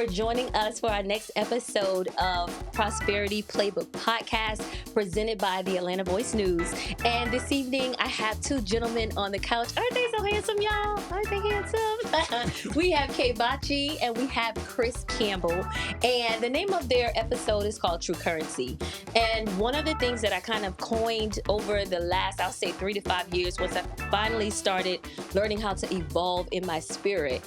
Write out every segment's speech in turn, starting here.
joining us for our next episode of Prosperity Playbook podcast presented by the Atlanta Voice News. And this evening, I have two gentlemen on the couch. Aren't they so handsome, y'all? Aren't they handsome? We have Kay Bachi and we have Chris Campbell. And the name of their episode is called True Currency. And one of the things that I kind of coined over the last, I'll say 3 to 5 years, once I finally started learning how to evolve in my spirit,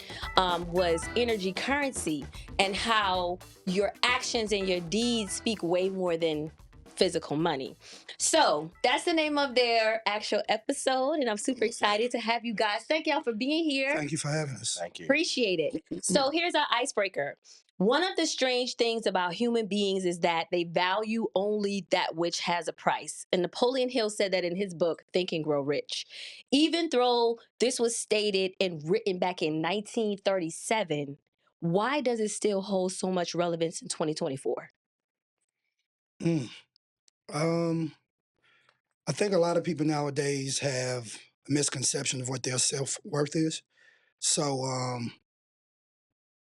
was energy currency, and how your actions and your deeds speak way more than physical money. So that's the name of their actual episode, and I'm super excited to have you guys. Thank y'all for being here. Thank you for having us. Thank you. Appreciate it. So here's our icebreaker. One of the strange things about human beings is that they value only that which has a price. And Napoleon Hill said that in his book, Think and Grow Rich. Even though this was stated and written back in 1937, why does it still hold so much relevance in 2024? I think a lot of people nowadays have a misconception of what their self-worth is. So,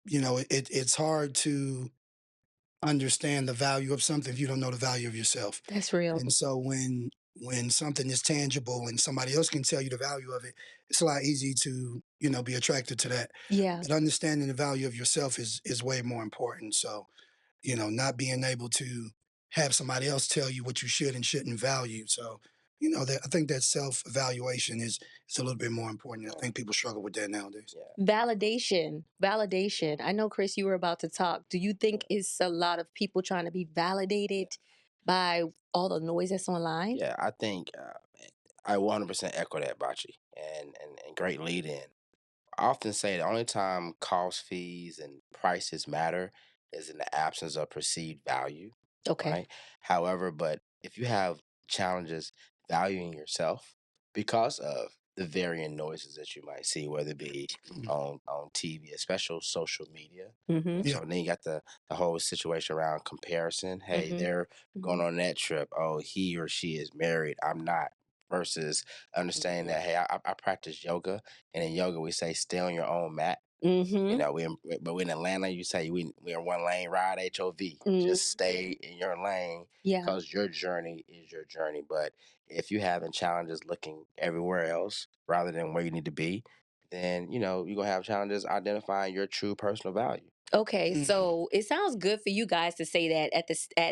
it's hard to understand the value of something if you don't know the value of yourself. That's real. And so when something is tangible and somebody else can tell you the value of it, it's a lot easier to, be attracted to that. Yeah. But understanding the value of yourself is way more important. So, not being able to have somebody else tell you what you should and shouldn't value. So, I think that self-evaluation is a little bit more important. I think people struggle with that nowadays. Yeah. Validation. I know, Chris, you were about to talk. Do you think it's a lot of people trying to be validated by all the noise that's online? Yeah, I think I 100% echo that, Bachi, and great lead in. I often say the only time cost, fees, and prices matter is in the absence of perceived value, Okay. right? However, but if you have challenges valuing yourself because of the varying noises that you might see, whether it be on TV, especially social media. Mm-hmm. Yeah. So then you got the whole situation around comparison. Hey, Mhm. they're going on that trip. Oh, he or she is married. I'm not. Versus understanding that, hey, I practice yoga, and in yoga we say stay on your own mat. Mm-hmm. But we in Atlanta, you say we in one lane, ride HOV. Mhm. Just stay in your lane Yeah. because your journey is your journey. But if you're having challenges looking everywhere else rather than where you need to be, then you're gonna have challenges identifying your true personal value. Okay, Mhm. so it sounds good for you guys to say that at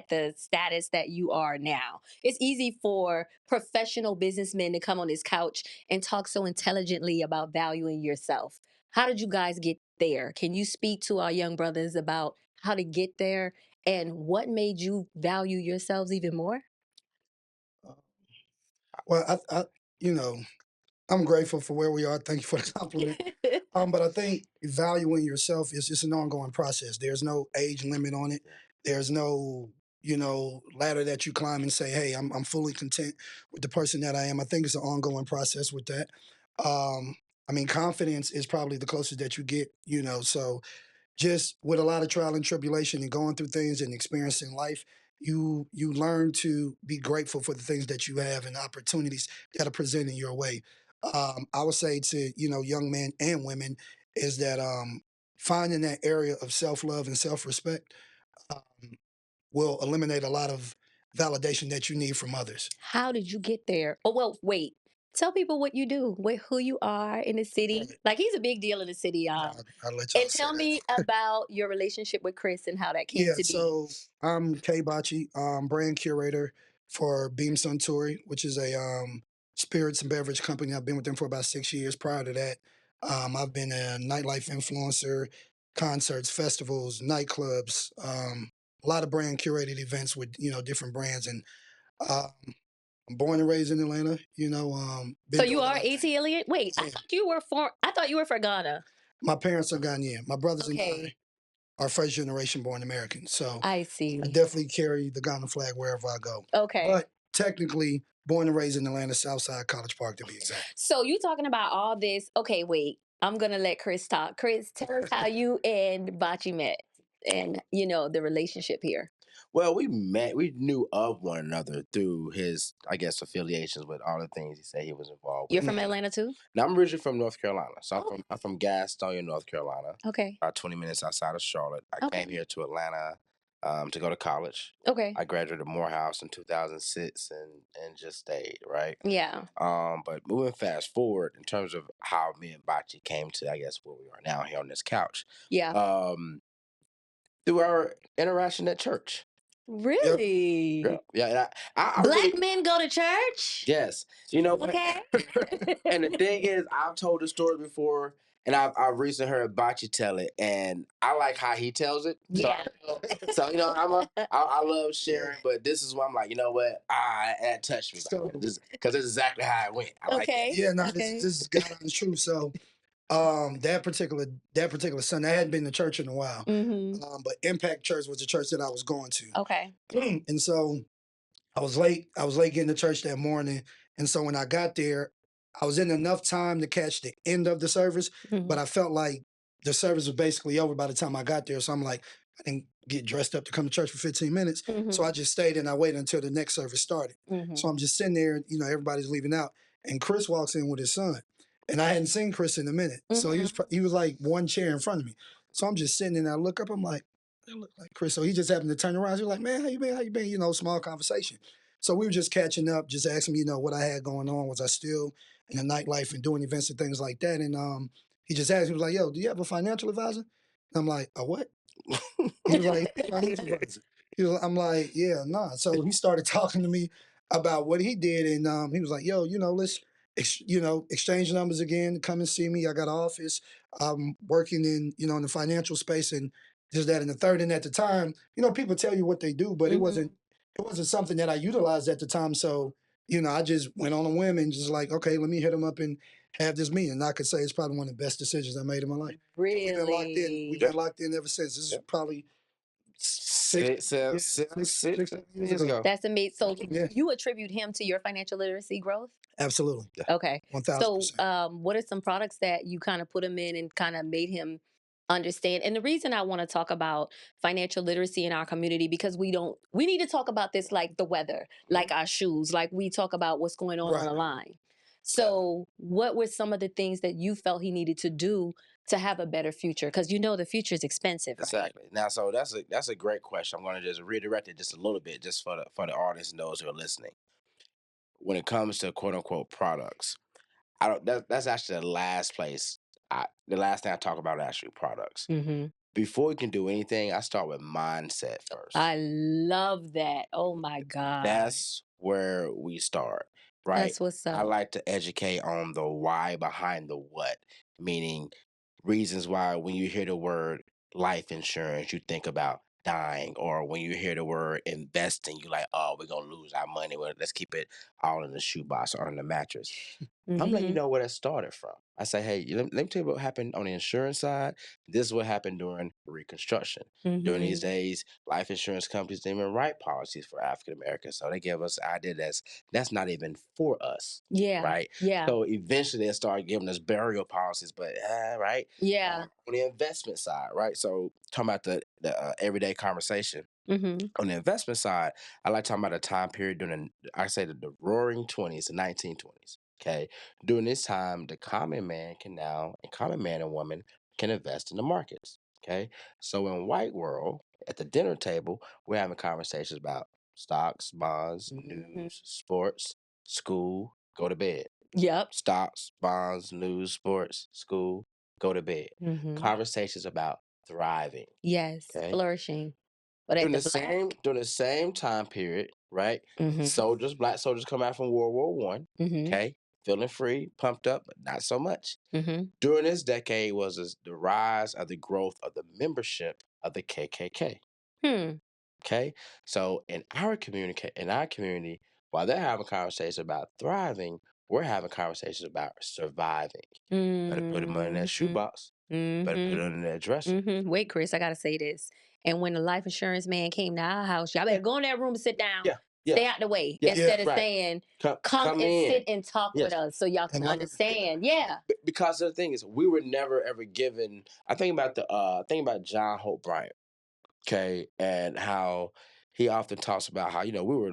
the status that you are now. It's easy for professional businessmen to come on this couch and talk so intelligently about valuing yourself. How did you guys get there? Can you speak to our young brothers about how to get there and what made you value yourselves even more? Well, I'm grateful for where we are. Thank you for the compliment. But I think valuing yourself is just an ongoing process. There's no age limit on it. There's no, ladder that you climb and say, hey, I'm fully content with the person that I am. I think it's an ongoing process with that. Confidence is probably the closest that you get, so just with a lot of trial and tribulation and going through things and experiencing life, you learn to be grateful for the things that you have and opportunities that are presented your way. I would say to young men and women is that finding that area of self love and self respect um, will eliminate a lot of validation that you need from others. How did you get there? Oh, well, wait. Tell people what you do, who you are in the city. Right. Like, he's a big deal in the city, y'all. I'll let y'all And say tell that. me about your relationship with Chris and how that came Yeah, to be. so I'm Kay Bachi, brand curator for Beam Suntory, which is a spirits and beverage company. I've been with them for about 6 years. Prior to that, I've been a nightlife influencer, concerts, festivals, nightclubs, a lot of brand curated events with different brands. And um, I'm born and raised in Atlanta. So Been you doing a are lot of things. AT Wait, Yeah. I thought you were for Ghana. My parents are Ghanaian. My brothers and I Okay, are first generation born Americans. So I see. I definitely carry the Ghana flag wherever I go. Okay. But technically, born and raised in Atlanta, Southside College Park to be exact. So you talking about all this. Okay, wait. I'm going to let Chris talk. Chris, tell us how you and Bachi met. and the relationship here? Well, we knew of one another through his, I guess, affiliations with all the things he said he was involved You're with. from Atlanta too? Now I'm originally from North Carolina, so Oh, I'm from Gastonia, North Carolina, okay. about 20 minutes outside of Charlotte. I Okay. came here to Atlanta to go to college. Okay. I graduated Morehouse in 2006 and just stayed, right? Yeah. But moving fast forward in terms of how me and Bachi came to, I guess, where we are now here on this couch, Yeah. through our interaction at church. Really? Yeah. And I Black really, men go to church? yes. You know what? Okay. And the thing is, I've told the story before, and I've recently heard Bachi tell it, and I like how he tells it. Yeah. So I love sharing, but this is why I'm like, you know what? That touched me because this is exactly how it went. I like that. Okay. Yeah, no, Okay. this is God honest truth. So that particular Sunday, I hadn't been to church in a while. But Impact Church was the church that I was going to. Okay. And so I was late. I was late getting to church that morning. And so when I got there, I was in enough time to catch the end of the service, but I felt like the service was basically over by the time I got there. So I'm like, I didn't get dressed up to come to church for 15 minutes. So I just stayed and I waited until the next service started. So I'm just sitting there, everybody's leaving out. And Chris walks in with his son. And I hadn't seen Chris in a minute. So he was like one chair in front of me. So I'm just sitting and I look up, I'm like, that look like Chris. So he just happened to turn around. He was like, man, how you been? How you been? Small conversation. So we were just catching up, just asking me, what I had going on. Was I still in the nightlife and doing events and things like that? And he just asked me, he was like, yo, do you have a financial advisor? And I'm like, a what? He was like, financial advisor. I'm like, yeah, nah. So he started talking to me about what he did. And he was like, yo, let's, exchange numbers again. Come and see me. I got an office. I'm working in the financial space and just that and the third. And at the time, people tell you what they do, but it wasn't something that I utilized at the time. So, I just went on a whim and just like, okay, let me hit him up and have this meeting. And I could say it's probably one of the best decisions I made in my life. Really? We've been locked in ever since. This is probably Six years ago. That's amazing. So Yeah. you attribute him to your financial literacy growth? Absolutely. Okay. 1000%. So what are some products that you kind of put him in and kind of made him understand? And the reason I want to talk about financial literacy in our community, because we need to talk about this like the weather, like our shoes, like we talk about what's going on Right. the line. So what were some of the things that you felt he needed to do to have a better future? Because the future is expensive, right? Exactly. Now, so that's a great question. I'm going to just redirect it just a little bit, just for the audience and those who are listening. When it comes to quote unquote products, I don't. That's actually the last place. The last thing I talk about are actually products. Before we can do anything, I start with mindset first. I love that. Oh my God. That's where we start, right? That's what's up. I like to educate on the why behind the what, meaning reasons why when you hear the word life insurance, you think about dying, or when you hear the word investing, you like, oh, we're gonna lose our money. Well, let's keep it all in the shoebox or in the mattress. I'm letting you know where that started from. I say, hey, let me tell you what happened on the insurance side. This is what happened during Reconstruction. During these days, life insurance companies didn't even write policies for African Americans. So they give us an idea that's not even for us. Yeah. Right? Yeah. So eventually they start giving us burial policies, but right? Yeah. On the investment side, right? So talking about the everyday conversation. On the investment side, I like talking about a time period during the roaring 20s, the 1920s. Okay. During this time, the common man and woman can invest in the markets. Okay. So in white world, at the dinner table, we're having conversations about stocks, bonds, news, sports, school, go to bed. Yep. Stocks, bonds, news, sports, school, go to bed. Conversations about thriving. Yes. Okay. Flourishing. But during the same time period, right? Black soldiers come out from World War One. Okay, feeling free, pumped up, but not so much. During this decade was the rise of the growth of the membership of the KKK. Okay, so in our community, while they're having conversations about thriving, we're having conversations about surviving. Better put them in that shoebox. Better put it in that dresser. Wait, Chris, I gotta say this. And when the life insurance man came to our house, y'all better go in that room and sit down. Stay out the way. Instead of saying, come and in. sit and talk with us so y'all can understand. Yeah. Because the thing is, we were never ever given. I think about John Hope Bryant. Okay, and how he often talks about how we were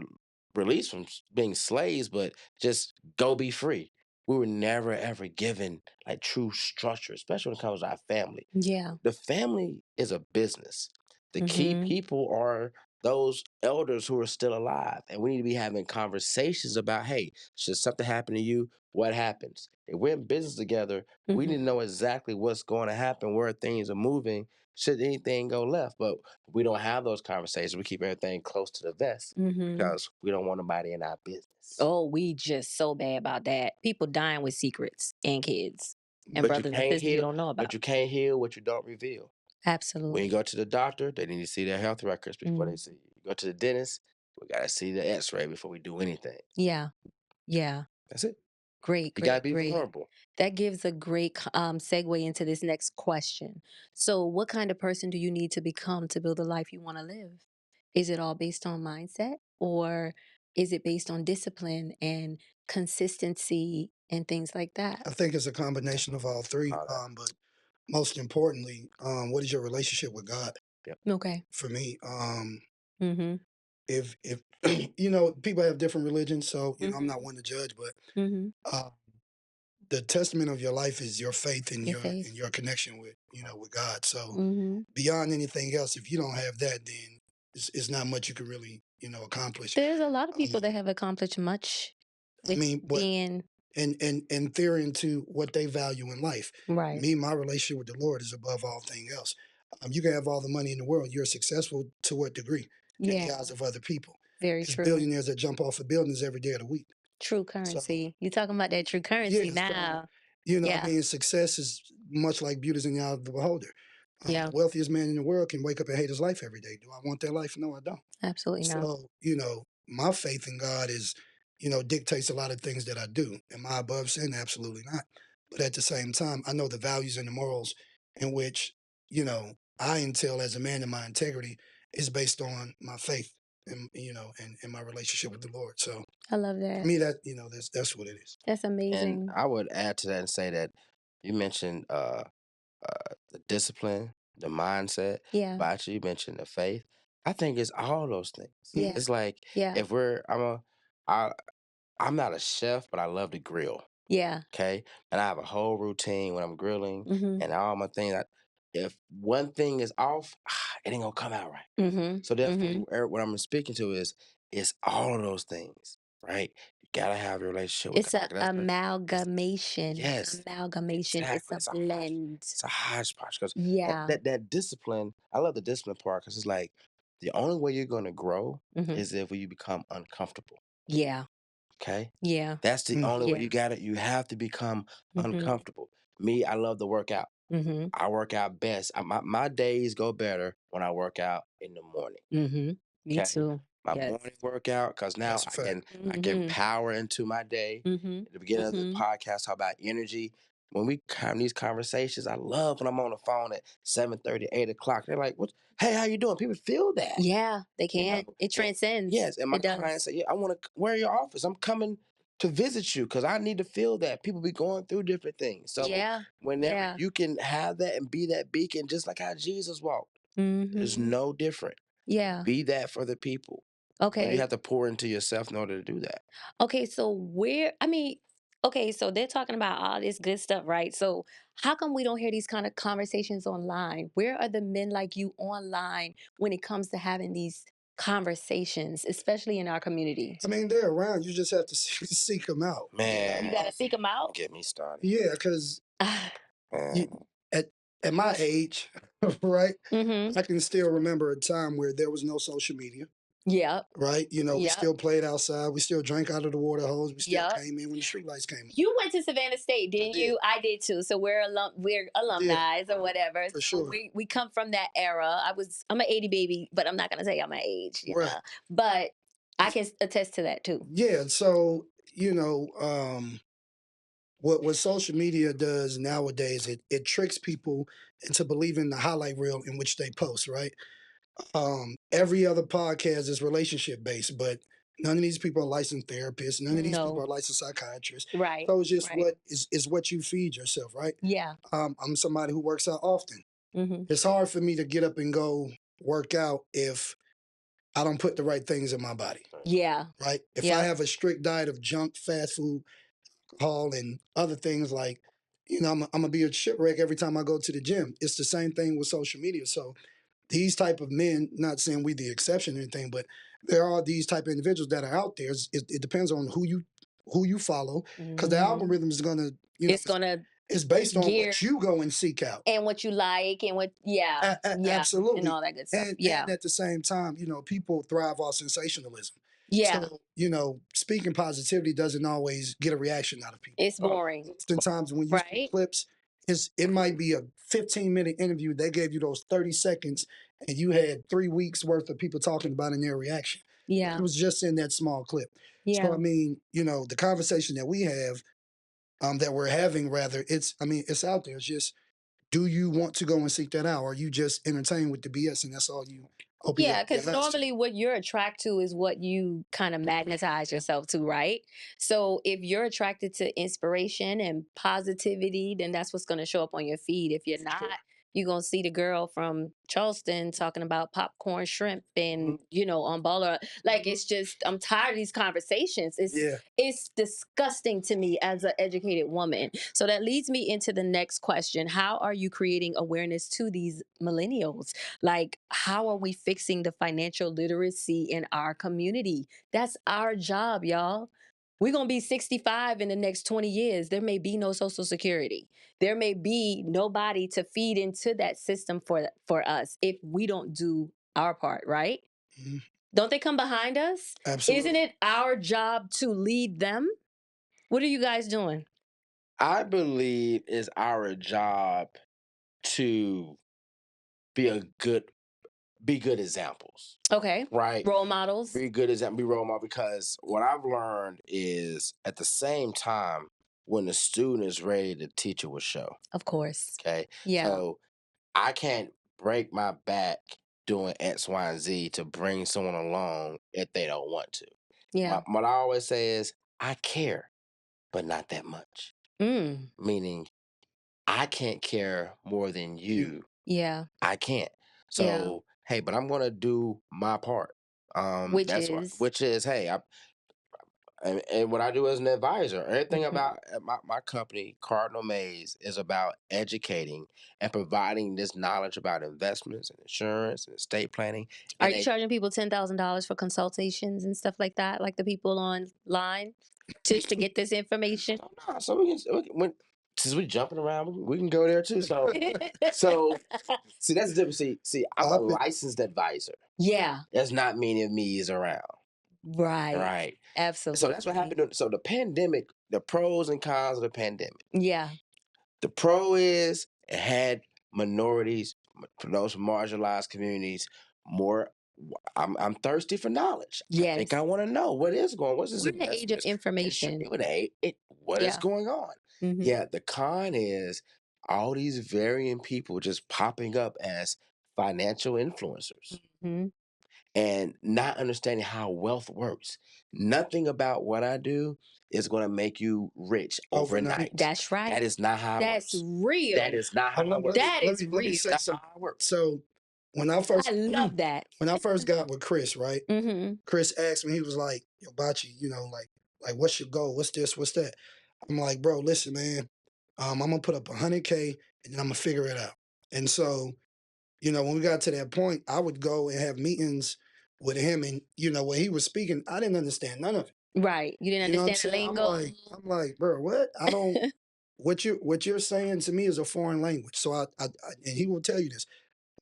released from being slaves, but just go be free. We were never ever given like true structure, especially when it comes to our family. Yeah. The family is a business. The key Mm-hmm. people are those elders who are still alive. And we need to be having conversations about, hey, should something happen to you? What happens? If we're in business together, we need to Mm-hmm. know exactly what's going to happen, where things are moving, should anything go left. But we don't have those conversations. We keep everything close to the vest Mm-hmm. because we don't want nobody in our business. Oh, we just so bad about that. People dying with secrets and kids and But you brothers and can't sisters you heal, don't know but about. you can't heal what you don't reveal. When you Absolutely. go to the doctor, they need to see their health records before they Mm. see you. You go to the dentist, we gotta see the X-ray before we do anything. Yeah. Yeah. That's it. Great, You gotta great, be great. vulnerable. That gives a great segue into this next question. So, what kind of person do you need to become to build the life you want to live? Is it all based on mindset, or is it based on discipline and consistency and things like that? I think it's a combination of all three. All that. But most importantly, what is your relationship with God? Yep. Okay. For me, Mm-hmm. if people have different religions, so I'm not Mm-hmm. one to judge, but Mm-hmm. uh, the testament of your life is your faith and Your your faith. your connection with with God. So Mm-hmm. beyond anything else, if you don't have that, then it's not much you can really accomplish. There's a lot of Um, people that have accomplished much I with mean, but being and theory into what they value in life. right. Me, my relationship with the Lord is above all thing else. You can have all the money in the world. You're successful to what degree in Yeah. the eyes of other people? Very There's true. billionaires that jump off of buildings every day of the week. True So currency. You talking about that true currency yeah, so now? I Yeah. mean, success is much like beauty is in the eye of the beholder. The Yeah. wealthiest man in the world can wake up and hate his life every day. Do I want that life? No, I don't. Absolutely not. So, my faith in God is, dictates a lot of things that I do. Am I above sin? Absolutely not. But at the same time, I know the values and the morals in which, I entail as a man in my integrity is based on my faith and my relationship with the Lord. So I love for that. me, that, that's what it is. That's And amazing. I would add to that and say that you mentioned the discipline, the mindset, Yeah. but you mentioned the faith. I think it's all those things. Yeah. It's like Yeah. if I, I'm not a chef, but I love to grill. Yeah. Okay. And I have a whole routine when I'm grilling Mhm. and all my things. If one thing is off, it ain't gonna come out right. Mhm. So therefore, Mhm. what I'm speaking to is it's all of those things, right? You gotta have a relationship with It's a God. It's amalgamation. yes, Amalgamation. It's exactly. a blend. It's a hodgepodge because Yeah. that discipline. I love the discipline part because it's like the only way you're gonna grow Mhm. is if you become uncomfortable. Yeah. Okay. Yeah. That's the Mm. only way Yeah. you got it. You have to become Mhm. uncomfortable. Me, I love to work out. Mhm. I work out best. My days go better when I work out in the morning. Mhm. Me Okay, too. my Yes. morning workout because now That's a fact. I can Mhm. power into my day. Mhm. At the beginning of the Mhm. podcast, talk about energy. When we have these conversations, I love when I'm on the phone at 7:30, 8 o'clock. They're like, "What? Hey, how you doing?" People feel that. Yeah, they You know, can. It and transcends. yes, and my It clients does. say, "Yeah, I want to. Where your office? I'm coming to visit you because I need to feel that people be going through different things. So Yeah. whenever Yeah. you can have that and be that beacon, just like how Jesus walked, it's Mhm. no different. Yeah. Be that for the people, but you Okay. have to pour into yourself in order to do that. Okay, so okay, so they're talking about all this good stuff, right? So how come we don't hear these kind of conversations online? Where are the men like you online when it comes to having these conversations, especially in our community? I mean, they're around. You just have to seek them out. You Man, got to seek them don't out. get me started. Yeah, because you Man, at at my age, right? Mhm. I can still remember a time where there was no social media, Yep. right? We Yep. still played outside. We still drank out of the water hose. We still Yep. came in when the street lights came on. You went to Savannah State, I didn't did. you? I did too. So we're Yeah, alumni or whatever. for So sure. we come from that era. I'm an 80 baby, but I'm not gonna tell you my age, Right. But I can attest to that too. Yeah. So, what social media does nowadays, it tricks people into believing the highlight reel in which they post, right? Every other podcast is relationship based, but none of these people are licensed therapists. None of these people No. are licensed psychiatrists. Right. So it's just Right. what is what you feed yourself, right? Yeah. I'm somebody who works out often. Mhm. It's hard for me to get up and go. work out if I don't put the right things in my body, Yeah. right? If I Yeah. have a strict diet of junk, fast food, alcohol, and other things like, I'm gonna be a shipwreck every time I go to the gym. It's the same thing with social media. So these type of men, not saying we the exception or anything, but there are these type of individuals that are out there. It depends on who you follow, because the algorithm is gonna, It's gonna it's based on gear what you go and seek out. and what you like and what yeah. And Absolutely. all that good stuff. And at the same time, people thrive off sensationalism. Yeah. So, speaking positivity doesn't always get a reaction out of people. It's boring. Oftentimes when you see Right? clips, it might be a 15-minute interview. They gave you those 30 seconds and you had 3 weeks worth of people talking about in their reaction. Yeah. It was just in that small clip. Yeah. So I mean, the conversation that we have, that we're having rather, it's out there. It's just, do you want to go and seek that out? Or are you just entertained with the BS and that's all you open Yeah, your because eyes to? normally what you're attracted to is what you kind of magnetize yourself to, right? So if you're attracted to inspiration and positivity, then that's what's going to show up on your feed. If you're not, you're going to see the girl from Charleston talking about popcorn shrimp and, on baller. Like, it's just, I'm tired of these conversations. Yeah. It's disgusting to me as an educated woman. So that leads me into the next question. How are you creating awareness to these millennials? Like, how are we fixing the financial literacy in our community? That's our job, y'all. We're going to be 65 in the next 20 years. There may be no social security. There may be nobody to feed into that system for us if we don't do our part, right? Mhm. Don't they come behind us? Absolutely. Isn't it our job to lead them? What are you guys doing? I believe it's our job to be good examples, Okay. right? Role models? Be good example, be role model. Because what I've learned is at the same time when the student is ready, the teacher will show. Of course. Okay, Yeah. so I can't break my back doing X, Y, and Z to bring someone along if they don't want to. Yeah. What I always say is, I care, but not that much. Mm. Meaning, I can't care more than you. Yeah. I can't. Yeah. So, hey, but I'm gonna do my part. Which That's what, is which is, hey, and what I do as an advisor, everything Mhm. about my company, Cardinal is about educating and providing this knowledge about investments and insurance and estate planning. Are And you charging people $10,000 for consultations and stuff like that, like the people online, just to get this information? so since we jumping around, we can go there too. So see, that's the difference. See, I'm a Often, licensed advisor. Yeah. That's not many of me is around. Right. Right. Absolutely. So that's what happened. So the pandemic, the pros and cons of the pandemic. Yeah. The pro is it had minorities, for those marginalized communities, more. I'm thirsty for knowledge. I think I Yes. want to know what's this We're in the age of investment? information. What is Yeah. going on? Mhm. Yeah, the con is all these varying people just popping up as financial influencers Mhm. and not understanding how wealth works. Nothing about what I do is going to make you rich overnight. overnight. That's right. That is not how it That's works. real. That is not how it Let works. me, That let is me, let me real. say That's something. how it works. So when I first I love that. when I first got with Chris, right? Mhm. Chris asked me, he was like, "Yo, Bachi, like what's your goal? What's this? What's that?" I'm like, "Bro, listen, man. I'm gonna put up 100K and then I'm gonna figure it out." And so, when we got to that point, I would go and have meetings with him, and when he was speaking, I didn't understand none of it. Right. You didn't You know what I'm understand the saying? lingo. I'm like, bro, what? I don't. What you're saying to me is a foreign language. So and he will tell you this.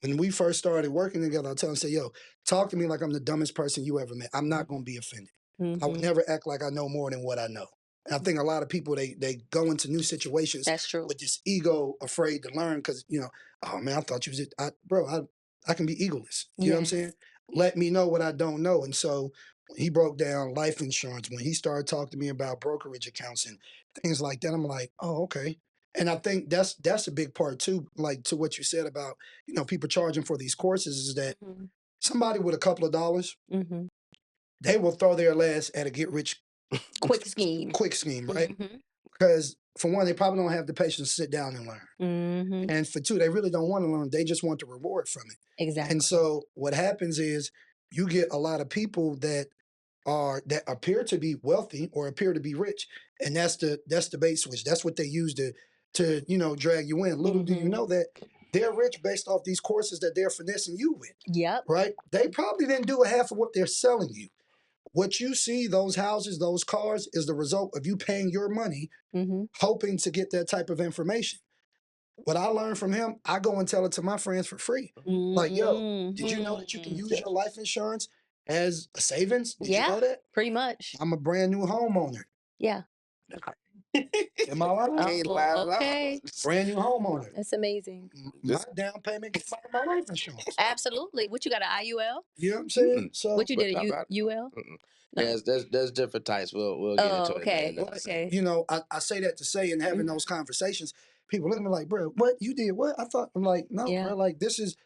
When we first started working together, I tell him, say, yo, talk to me like I'm the dumbest person you ever met. I'm not gonna be offended. I would Mhm. never act like I know more than what I know. And I think a lot of people they go into new situations That's true. with this ego, afraid to learn because oh man, I thought you was it. Bro, I can be egoless. You know what I'm Yes. saying? Let me know what I don't know. And so when he broke down life insurance, when he started talking to me about brokerage accounts and things like that, I'm like, oh, okay. And I think that's a big part too, like to what you said about, people charging for these courses is that Mhm. somebody with a couple of dollars, Mhm. they will throw their last at a get rich Quick scheme. quick scheme, right? Mhm. Because for one, they probably don't have the patience to sit down and learn. Mm-hmm. And for two, they really don't want to learn. They just want the reward from it. Exactly. And so what happens is you get a lot of people that appear to be wealthy or appear to be rich. And that's the bait switch. That's what they use to drag you in. Little do you know that they're rich based off these courses that they're finessing you with. Yep. Right? They probably didn't do a half of what they're selling you. What you see, those houses, those cars, is the result of you paying your money, hoping to get that type of information. What I learned from him, I go and tell it to my friends for free. Like, yo, did you know that you can use your life insurance as a savings? Did you know that? Pretty much. I'm a brand new homeowner. Yeah. Am I lying? Okay. Brand new homeowner. That's amazing. My down payment came out of my life insurance. Absolutely. What you got, an IUL? You know what I'm saying? So What you did, a UL? No. There's different types. We'll get into it. Okay. You know, I say that to say, and having those conversations, people look at me like, bro, what you did? What I thought? I'm like, no, bro. Like this is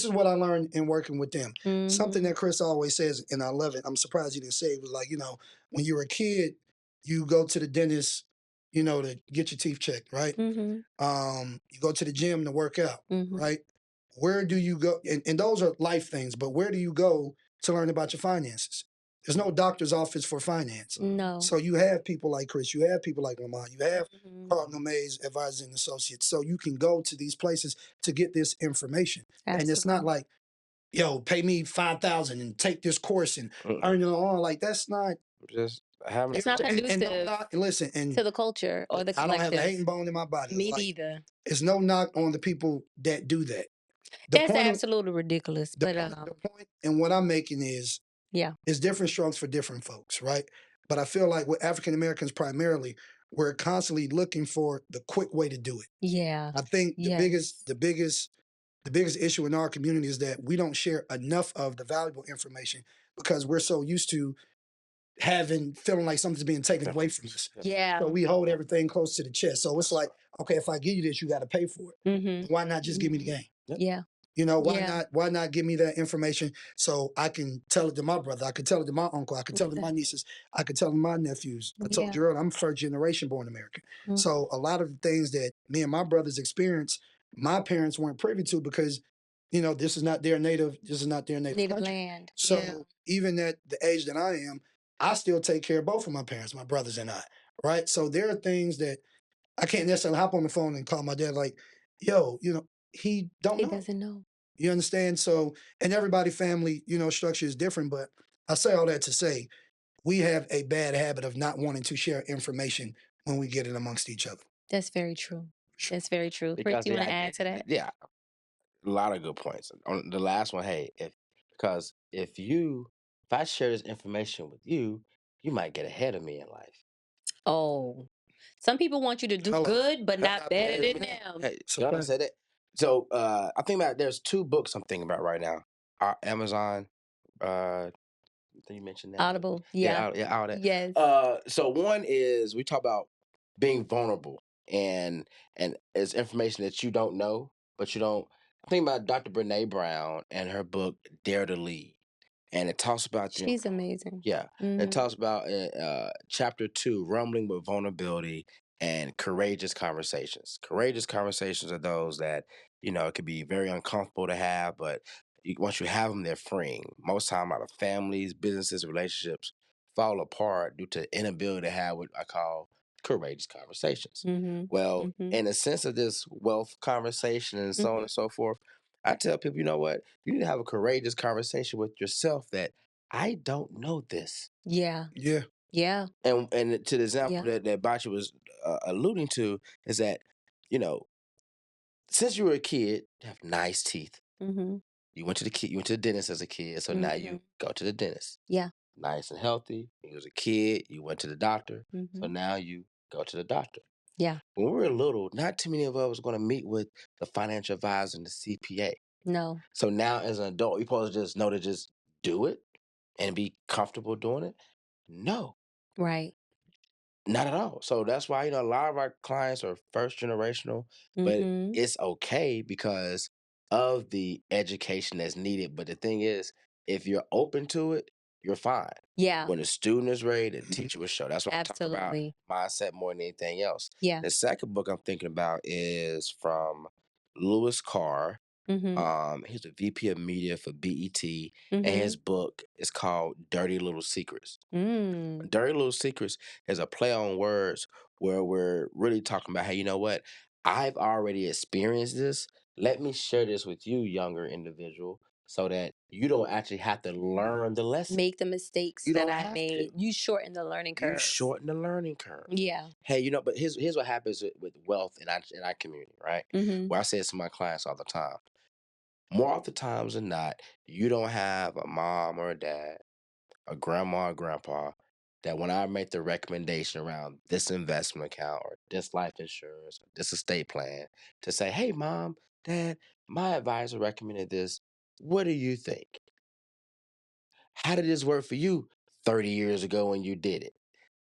what I learned in working with them. Something that Chris always says, and I love it. I'm surprised he didn't say it. Was like, when you were a kid, you go to the dentist, to get your teeth checked, right? You go to the gym to work out, right? Where do you go? And those are life things, but where do you go to learn about your finances? There's no doctor's office for finance. No. So you have people like Chris, you have people like Lamont, you have Cardinal Mays, Advisors and Associates. So you can go to these places to get this information. Absolutely. And it's not like, yo, pay me $5,000 and take this course and earn it on. Like that's not just having. It's not conducive listen, to the culture or the collective. I don't have a hating bone in my body. Me neither. It's no knock on the people that do that. That's absolutely ridiculous. But the point and what I'm making is, it's different strokes for different folks, right? But I feel like with African Americans primarily, we're constantly looking for the quick way to do it. Yeah. I think the biggest issue in our community is that we don't share enough of the valuable information because we're so used to feeling like something's being taken away from us. Yeah. So we hold everything close to the chest. So it's like, okay, if I give you this, you got to pay for it. Why not just give me the game? Yeah. Why not give me that information so I can tell it to my brother? I can tell it to my uncle. I can tell it to my nieces. I can tell it to my nephews. I told you earlier, I'm first generation born American. So a lot of the things that me and my brothers experienced, my parents weren't privy to because, this is not their native country. Land. So even at the age that I am, I still take care of both of my parents, my brothers and I, right? So there are things that I can't necessarily hop on the phone and call my dad like, yo, he doesn't know. You understand? So, and everybody family, structure is different, but I say all that to say we have a bad habit of not wanting to share information when we get it amongst each other. That's very true. That's very true. Chris, you want to add to that? Yeah. A lot of good points. On the last one, hey, if I share this information with you, you might get ahead of me in life. Oh. Some people want you to do good, but not better than them. Hey, y'all said it. So I think about there's two books I'm thinking about right now. Amazon, I think you mentioned that. Audible. Yeah, all that. Yes. So one is we talk about being vulnerable and it's information that you don't know, but you don't. I think about Dr. Brene Brown and her book Dare to Lead. And it talks about she's amazing. Yeah. It talks about chapter 2, rumbling with vulnerability and courageous conversations. Courageous conversations are those that, it can be very uncomfortable to have, but once you have them, they're freeing. Most time, a lot of families, businesses, relationships fall apart due to inability to have what I call courageous conversations. Well, in the sense of this wealth conversation and so on and so forth, I tell people, you know what? You need to have a courageous conversation with yourself that I don't know this. Yeah. Yeah. Yeah. And to the example that Bachi was alluding to is that, since you were a kid, you have nice teeth. You went to the dentist as a kid, so now you go to the dentist. Yeah. Nice and healthy. You was a kid, you went to the doctor, so now you go to the doctor. Yeah. When we were little, not too many of us was going to meet with the financial advisor and the CPA. No. So now as an adult, you're supposed to just know to just do it and be comfortable doing it? No. Right. Not at all. So that's why, a lot of our clients are first generational, but it's okay because of the education that's needed. But the thing is, if you're open to it, you're fine. Yeah. When the student is ready, the teacher will show. That's what I'm talking about. Absolutely. Mindset more than anything else. Yeah. The second book I'm thinking about is from Lewis Carr. He's the VP of media for BET, and his book is called Dirty Little Secrets. Dirty Little Secrets is a play on words where we're really talking about, hey, you know what? I've already experienced this. Let me share this with you, younger individual, so that you don't actually have to learn the lesson. Make the mistakes You that don't I have made. to. You shorten the learning You curve. shorten the learning curve. Yeah. Hey, you know, but here's what happens with wealth in our community, right? Where I say this to my clients all the time. More often times than not, you don't have a mom or a dad, a grandma or grandpa, that when I make the recommendation around this investment account or this life insurance or this estate plan, to say, hey, mom, dad, my advisor recommended this. What do you think? How did this work for you 30 years ago when you did it?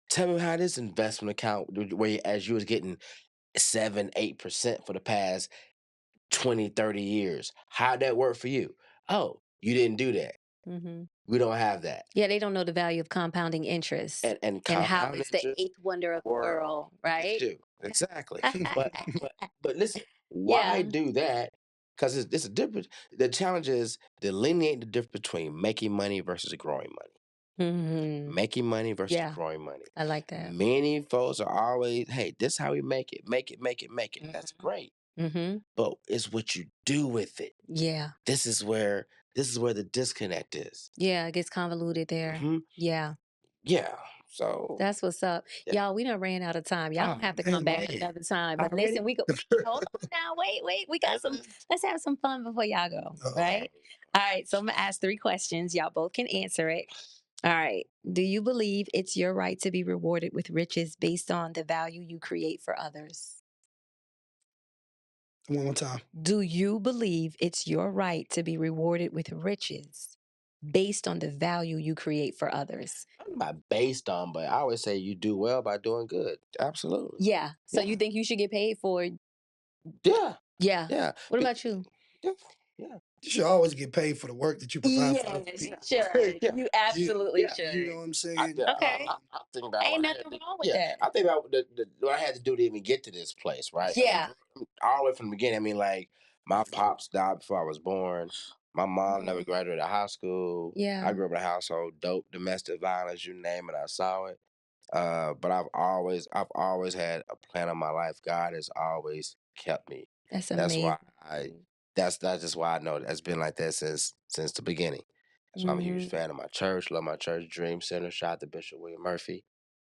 Tell me how this investment account, where as you was getting 7-8% for the past 20, 30 years, how'd that work for you? Oh, you didn't do that. We don't have that. Yeah, they don't know the value of compounding interest And and how compound it's the interest, eighth wonder of the world, right? you. Exactly. but listen, Yeah. why do that? Because it's a difference. The challenge is delineating the difference between making money versus growing money. Making money versus Yeah. growing money. I like that. Many folks are always, hey, this is how we make it. That's great. But it's what you do with it. Yeah. This is where the disconnect is. Yeah, it gets convoluted there. Yeah. Yeah. So That's what's up. yeah. Y'all, we done ran out of time. Y'all don't have to man, come back man. another time. But Already? listen, we go hold on now. Wait. We got some. Let's have some fun before y'all go. Right? All right. So I'm gonna ask 3 questions. Y'all both can answer it. All right. Do you believe it's your right to be rewarded with riches based on the value you create for others? One more time. Do you believe it's your right to be rewarded with riches based on the value you create for others? Not based on, but I always say you do well by doing good. Absolutely. Yeah. So Yeah. you think you should get paid for it? Yeah. Yeah. Yeah. What about you? Yeah. Yeah. You should always get paid for the work that you provide for other Yes, you people. should. Yeah. You absolutely Yeah. should. You know what I'm saying? Okay. I think about Ain't what I nothing had to, wrong with that. I think about what I had to do to even get to this place, right? Yeah. All the way from the beginning. I mean, like my pops died before I was born. My mom never graduated high school. Yeah. I grew up in a household, dope, domestic violence, you name it, I saw it. But I've always had a plan of my life. God has always kept me. That's That's amazing. why that's just why I know that's been like that since the beginning. That's why I'm a huge fan of my church. Love my church, Dream Center. Shout out to Bishop William Murphy.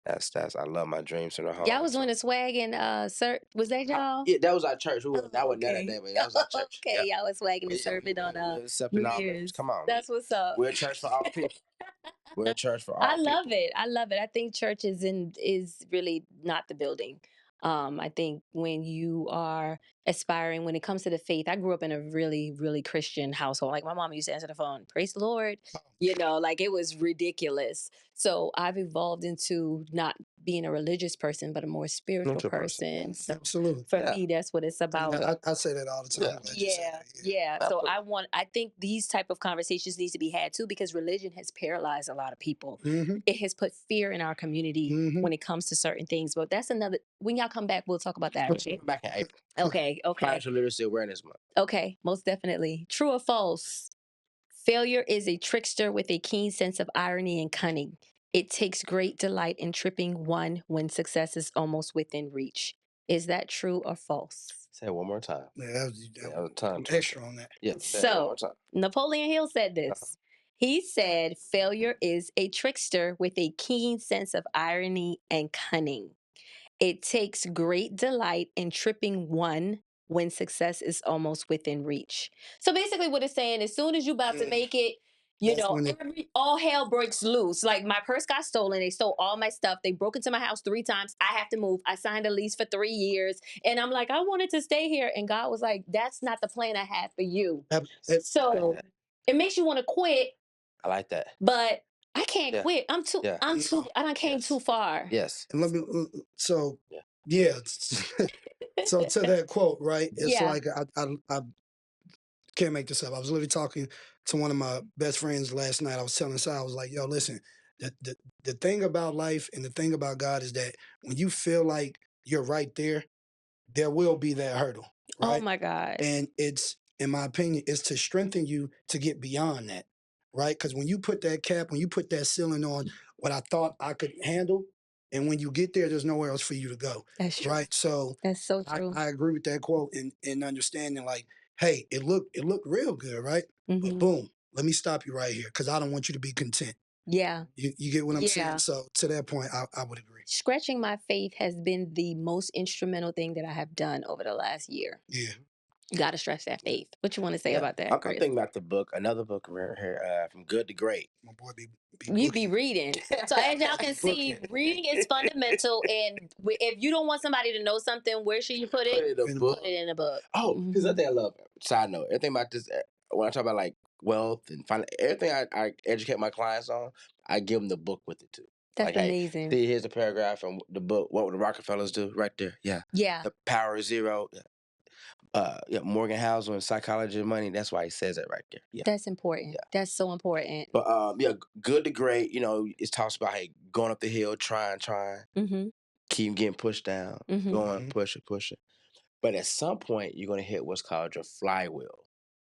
That's I love my Dream Center home. Y'all was doing a swag and sir, was that y'all? Yeah, that was our church. That wasn't that Okay. day, but that was our church. Okay, y'all was swagging and serving on New Year's. Come on, That's what's up. we're a church for all people. We're a church for all I people. love it. I love it. I think church is really not the building. I think when you are aspiring, when it comes to the faith, I grew up in a really, really Christian household. Like my mom used to answer the phone, praise the Lord. Like it was ridiculous. So I've evolved into not being a religious person, but a more spiritual person. So Absolutely. for me, that's what it's about. I say that all the time. I'm glad you said that. Yeah. So I think these type of conversations needs to be had too, because religion has paralyzed a lot of people. It has put fear in our community when it comes to certain things. But that's another, when y'all come back, we'll talk about that. Okay? Back in April. Okay. Financial Literacy Awareness Month. Okay, most definitely. True or false? Failure is a trickster with a keen sense of irony and cunning. It takes great delight in tripping one when success is almost within reach. Is that true or false? Say it one more time. Yeah, that was a ton. extra on that. Yeah. Say it one more So time. Napoleon Hill said this. He said, failure is a trickster with a keen sense of irony and cunning. It takes great delight in tripping one when success is almost within reach. So basically what it's saying, as soon as you're about to make it, That's when all hell breaks loose. Like my purse got stolen. They stole all my stuff. They broke into my house 3 times. I have to move. I signed a lease for 3 years. And I'm like, I wanted to stay here. And God was like, that's not the plan I had for you. So it makes you want to quit. I like that. But I can't quit. I done came Yes. too far. Yes. And let me so yeah. So to that quote, right? It's Yeah. like I Can't make this up. I was literally talking to one of my best friends last night. I was telling Si, I was like, yo, listen, the thing about life and the thing about God is that when you feel like you're right there will be that hurdle, Oh right? my God. And it's, in my opinion, it's to strengthen you to get beyond that, right? Because when you put that cap, when you put that ceiling on what I thought I could handle, and when you get there, there's nowhere else for you to go, That's true. right? So That's so true. I agree with that quote in understanding like, hey, it looked real good, right? But Hmm. boom, let me stop you right here because I don't want you to be content. Yeah. You get what I'm Yeah. saying? So to that point, I would agree. Stretching my faith has been the most instrumental thing that I have done over the last year. Yeah. You got to stretch that faith. What you want to say Yeah, about that, I'm Chris? thinking about the book, another book right here, From Good to Great. My boy be You be booking. reading. So as y'all can see, Booking. reading is fundamental. And if you don't want somebody to know something, where should you put Put it? it in a In the book. Put it in a book. Oh, because Mhm. I think I love. Side note, everything about this. When I talk about like wealth and everything I educate my clients on, I give them the book with it too. That's Like, hey, amazing. see, here's a paragraph from the book. What would the Rockefellers do? Right there. Yeah. Yeah, The Power of Zero. Yeah, Morgan Housel and Psychology of Money. That's why he says it right there. Yeah. that's important. Yeah. That's so important. But yeah, Good to Great. It talks about hey, going up the hill, trying, Mm-hmm. keep getting pushed down, Mm-hmm. going, pushing. But at some point, you're gonna hit what's called your flywheel.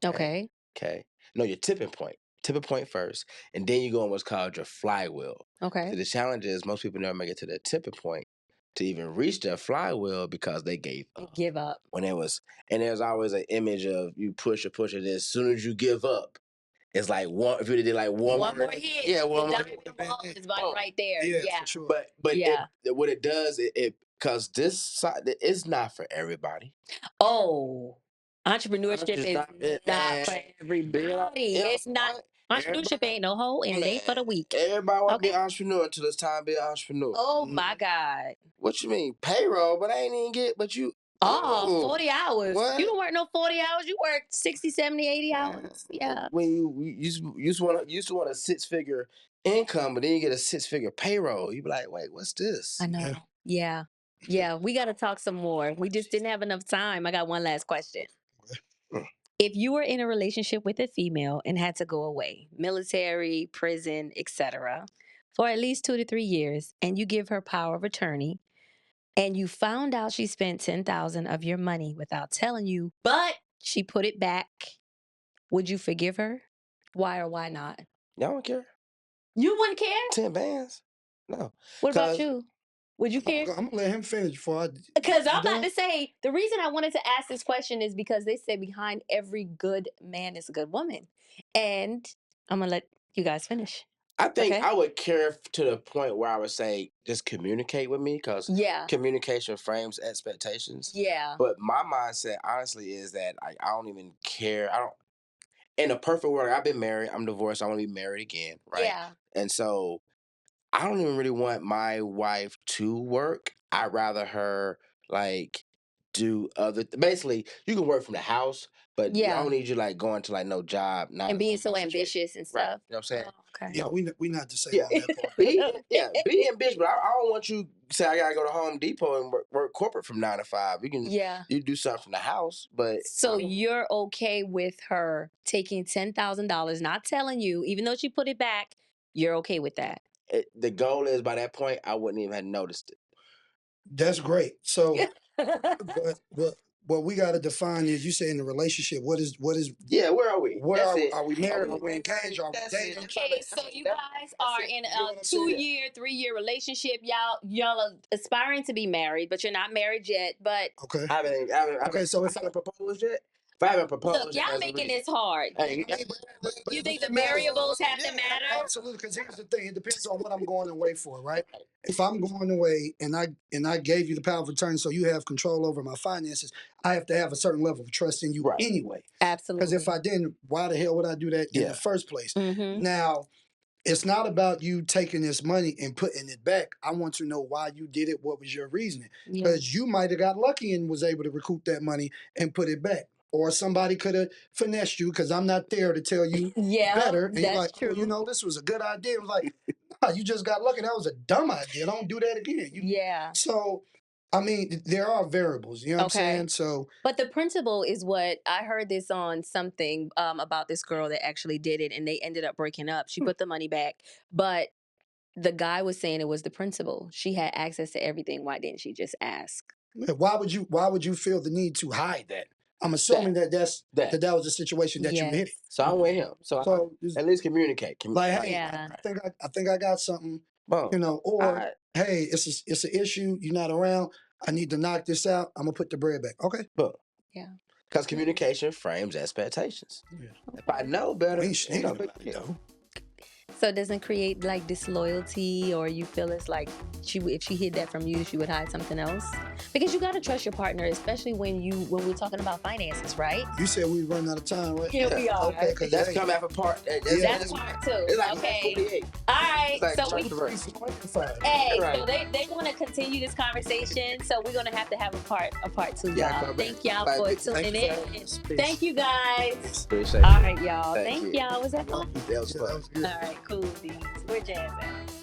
Okay. Okay. No, your tipping point. Tipping point first, and then you go on what's called your flywheel. Okay. So the challenge is most people never make it to their tipping point to even reach their flywheel because they gave up. Give up. When it was, and there's always an image of you push or push it. As soon as you give up, it's like one. If you did like one more hit. yeah, one more. Diamond ball is Oh, right there. Yeah, Yeah. for sure. But Yeah. what it does, it because this side it's not for everybody. Oh, entrepreneurship is not it, not man. for everybody. It's not. Entrepreneurship ain't no hoe and it ain't for the weak. Everybody want to be Okay. an entrepreneur until it's time to be an entrepreneur. Oh my God. What you mean payroll? But I ain't even get. But you. Oh, 40 hours. What? You don't work no 40 hours. You work 60, 70, 80 hours. Yeah. When you used to want a 6-figure income, but then you get a 6-figure payroll. You be like, wait, what's this? I know. Yeah. Yeah. We got to talk some more. We just didn't have enough time. I got one last question. If you were in a relationship with a female and had to go away, military, prison, etc., for at least 2 to 3 years, and you give her power of attorney, and you found out she spent 10,000 of your money without telling you, but she put it back, would you forgive her? Why or why not? Y'all don't care. You wouldn't care? 10 bands? No. What about 'Cause- you? Would you care? I'm gonna let him finish before I. Because I'm You about done? to say the reason I wanted to ask this question is because they say behind every good man is a good woman. And I'm gonna let you guys finish. I think Okay. I would care to the point where I would say just communicate with me because Yeah. communication frames expectations. Yeah. But my mindset, honestly, is that I don't even care. I don't. In a perfect world, I've been married. I'm divorced. I want to be married again, right? Yeah. And so I don't even really want my wife to work. I'd rather her like do basically you can work from the house, but I Yeah. don't need you like going to like no job, not And being so ambitious and right. stuff. You know what I'm saying? Oh, okay. Yeah, No. we not the same Yeah, on that part. be ambitious, but I don't want you to say I gotta go to Home Depot and work corporate from 9 to 5. Yeah. You do something from the house, but So you're okay with her taking $10,000, not telling you, even though she put it back, you're okay with that. the goal is by that point I wouldn't even have noticed it. That's great. So, but what we got to define is you say in the relationship. What is Yeah, where are we? where That's it. are we married? Are we engaged? Are we That's dating? it. Okay, so you guys are in You know what a I'm saying? 2-year, 3-year relationship. Y'all are aspiring to be married, but you're not married yet. But Okay. I haven't Okay. So if I haven't proposed yet. If I haven't proposed, look, y'all making this hard. Hey, You think the it matters. variables have to Yeah, matter? absolutely. Because here's the thing: it depends on what I'm going away for, right? If I'm going away and I gave you the power of attorney, so you have control over my finances, I have to have a certain level of trust in you Right. anyway. Absolutely. Because if I didn't, why the hell would I do that in Yeah. the first place? Mm-hmm. Now, it's not about you taking this money and putting it back. I want to know why you did it. What was your reasoning? Yeah. Because you might have got lucky and was able to recoup that money and put it back. Or somebody could have finessed you because I'm not there to tell you Yeah, better. And you're that's like, true. oh, this was a good idea. It was like, nah, you just got lucky. That was a dumb idea. Don't do that again. Yeah. So I mean, there are variables. You know what I'm Okay. saying? So But the principle is what I heard this on something about this girl that actually did it and they ended up breaking up. She put the money back, but the guy was saying it was the principal. She had access to everything. Why didn't she just ask? why would you feel the need to hide that? I'm assuming that that was the situation that you hit. Yes. So I'm with him. So, So at least communicate. like, hey, Yeah. I think I got something, Boom. you know, or I, hey, it's an issue. You're not around. I need to knock this out. I'm gonna put the bread back. Okay. boom. Yeah. Because communication frames expectations. Yeah. If I know better, We ain't ain't no snitching big about it deal. though. So it doesn't create like disloyalty, or you feel it's like if she hid that from you, she would hide something else? Because you gotta trust your partner, especially when we're talking about finances, right? You said we run out of time, right? Here we are. Okay, because That's come after part. That's part two. It's like Okay. 48. All right. It's like So we controversy. Hey, Right. so they want to continue this conversation, so we're gonna have to have a part two, Yeah, y'all. come Thank back. y'all Like, for thank tuning you, in. sir. Thank you guys. Appreciate All it. right, y'all. Thank Thank you. y'all. Was that fun? That was Yeah, fun. that was good. All right, cool, dudes. We're jazzing.